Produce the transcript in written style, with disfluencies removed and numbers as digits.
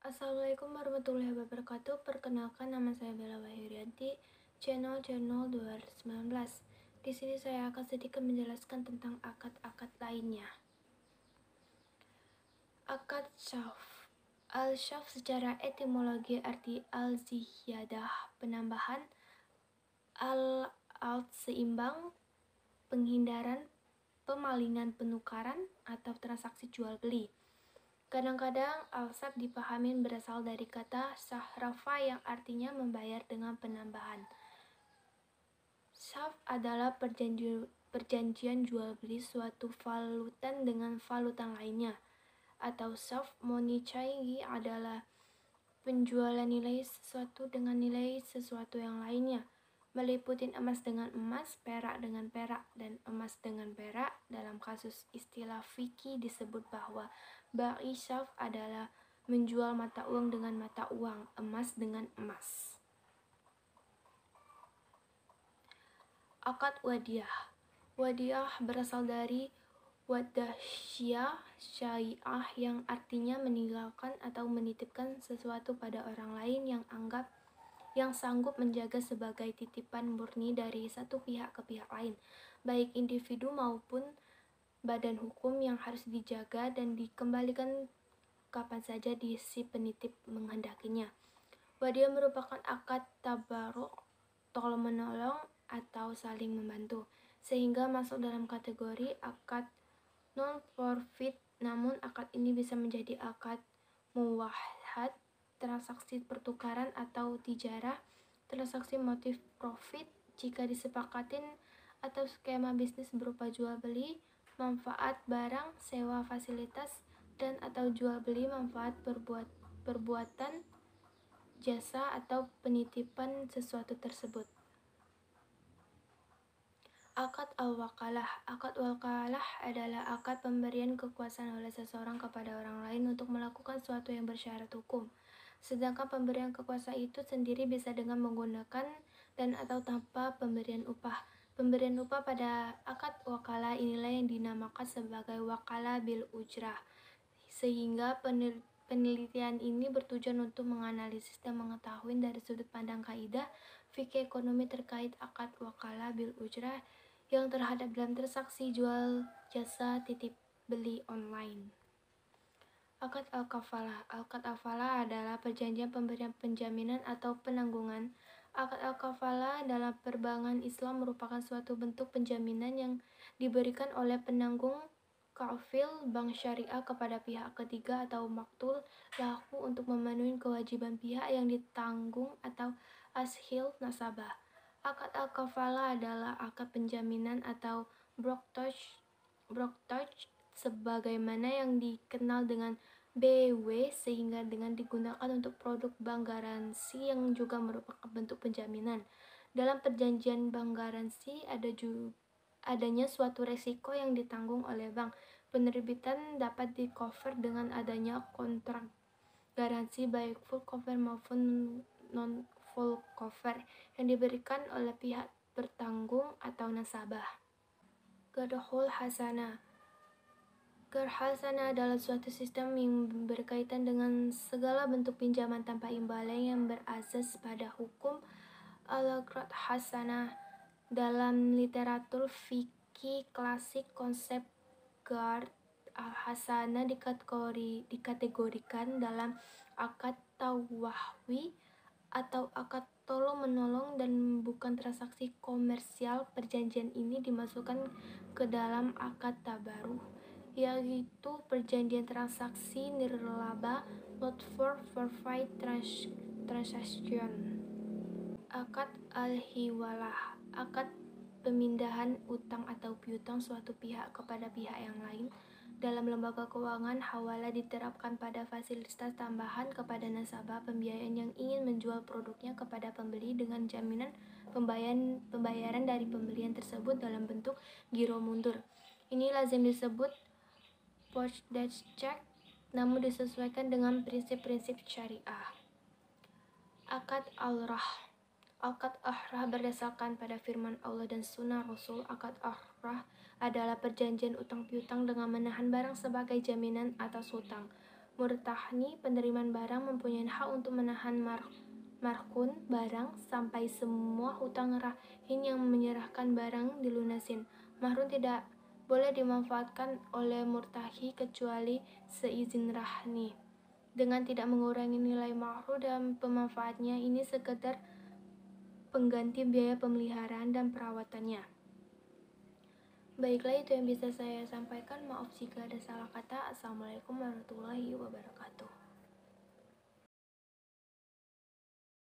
Assalamualaikum warahmatullahi wabarakatuh. Perkenalkan, nama saya Bella Wahirianti, channel 2019. Di sini saya akan sedikit menjelaskan tentang akad-akad lainnya. Akad syaf. Al-syaf secara etimologi arti al-ziyadah, penambahan, al-alt seimbang, penghindaran, pemalingan, penukaran, atau transaksi jual beli. Kadang-kadang al-syaf dipahami berasal dari kata sahrafa yang artinya membayar dengan penambahan. Syaf adalah perjanjian jual beli suatu valutan dengan valutan lainnya, atau syaf money change adalah penjualan nilai sesuatu dengan nilai sesuatu yang lainnya, meliputi emas dengan emas, perak dengan perak, dan emas dengan perak. Dalam kasus istilah fikih disebut bahwa bai syaf adalah menjual mata uang dengan mata uang, emas dengan emas. Akad wadiah. Wadiah berasal dari wadahsyah syai'ah yang artinya meninggalkan atau menitipkan sesuatu pada orang lain yang sanggup menjaga sebagai titipan murni dari satu pihak ke pihak lain, baik individu maupun badan hukum, yang harus dijaga dan dikembalikan kapan saja si penitip menghendakinya. Wadiah merupakan akad tabaruk, tolong-menolong atau saling membantu, sehingga masuk dalam kategori akad non-profit. Namun akad ini bisa menjadi akad muwahhad, transaksi pertukaran atau tijarah, transaksi motif profit jika disepakatin, atau skema bisnis berupa jual beli manfaat barang, sewa fasilitas, dan atau jual beli manfaat perbuatan jasa atau penitipan sesuatu tersebut. Akad al-wakalah. Akad wakalah adalah akad pemberian kekuasaan oleh seseorang kepada orang lain untuk melakukan sesuatu yang bersyarat hukum. Sedangkan pemberian kekuasaan itu sendiri bisa dengan menggunakan dan atau tanpa pemberian upah. Pemberian upah pada akad wakalah inilah yang dinamakan sebagai wakalah bil ujrah. Sehingga penelitian ini bertujuan untuk menganalisis dan mengetahui dari sudut pandang kaidah fikih ekonomi terkait akad wakalah bil ujrah yang terhadap dalam transaksi jual jasa titip beli online. Akad al-kafalah. Akad al-kafalah adalah perjanjian pemberian penjaminan atau penanggungan. Akad al-kafalah dalam perbankan Islam merupakan suatu bentuk penjaminan yang diberikan oleh penanggung kafil bank syariah kepada pihak ketiga atau maktul lahu untuk memenuhi kewajiban pihak yang ditanggung atau ashil nasabah. Akad al-kafalah adalah akad penjaminan atau brokerage sebagaimana yang dikenal dengan BW, sehingga dengan digunakan untuk produk bank garansi yang juga merupakan bentuk penjaminan. Dalam perjanjian bank garansi adanya suatu resiko yang ditanggung oleh bank. Penerbitan dapat di-cover dengan adanya kontrak garansi baik full cover maupun non full cover yang diberikan oleh pihak bertanggung atau nasabah. Qardul hasanah. Qard hasanah adalah suatu sistem yang berkaitan dengan segala bentuk pinjaman tanpa imbalan yang berasas pada hukum al-qard hasanah. Dalam literatur fikih klasik, konsep qard al-hasanah dikategorikan dalam akad tawahwi atau akad tolong-menolong dan bukan transaksi komersial. Perjanjian ini dimasukkan ke dalam akad tabaruh, yaitu perjanjian transaksi nirlaba, not for profit transaction. Akad al-hiwalah. Akad pemindahan utang atau piutang suatu pihak kepada pihak yang lain. Dalam lembaga keuangan, hawala diterapkan pada fasilitas tambahan kepada nasabah pembiayaan yang ingin menjual produknya kepada pembeli dengan jaminan pembayaran dari pembelian tersebut dalam bentuk giro mundur. Ini lazim disebut mortgage check, namun disesuaikan dengan prinsip-prinsip syariah. Akad al-rah. Akad ahrah berdasarkan pada firman Allah dan sunnah Rasul. Akad ahrah adalah perjanjian utang piutang dengan menahan barang sebagai jaminan atas hutang. Murtahni, penerimaan barang, mempunyai hak untuk menahan markun barang sampai semua hutang rahin yang menyerahkan barang dilunasin. Mahrun tidak boleh dimanfaatkan oleh murtahi kecuali seizin rahni. Dengan tidak mengurangi nilai mahru dan pemanfaatnya, ini sekedar pengganti biaya pemeliharaan dan perawatannya. Baiklah, itu yang bisa saya sampaikan. Maaf jika ada salah kata. Assalamualaikum warahmatullahi wabarakatuh.